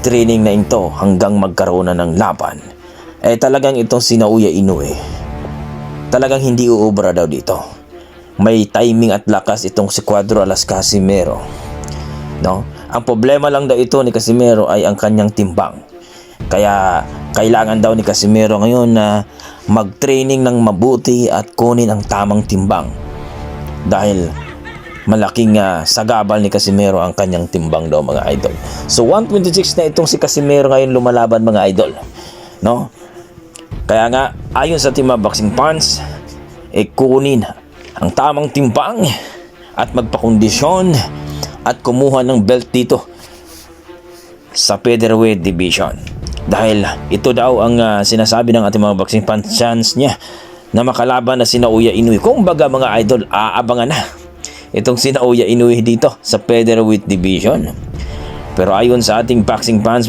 training na ito hanggang magkaroon na ng laban, talagang itong si Naoya Inoue talagang hindi uubra daw dito. May timing at lakas itong si Cuadro Alas Casimero, no? Ang problema lang daw ito ni Casimero ay ang kanyang timbang. Kaya kailangan daw ni Casimero ngayon na mag-training ng mabuti at kunin ang tamang timbang. Dahil malaking sagabal ni Casimero ang kanyang timbang daw, mga idol. So 126 na itong si Casimero ngayon lumalaban, mga idol, no? Kaya nga ayon sa Team Boxing Fans, kunin ang tamang timbang at magpakondisyon at kumuha ng belt dito sa featherweight division. Dahil ito daw ang sinasabi ng ating mga boxing fans, chance niya na makalaban na si Naoya Inoue. Kung baga, mga idol, aabangan na itong si Naoya Inoue dito sa featherweight division. Pero ayon sa ating boxing fans,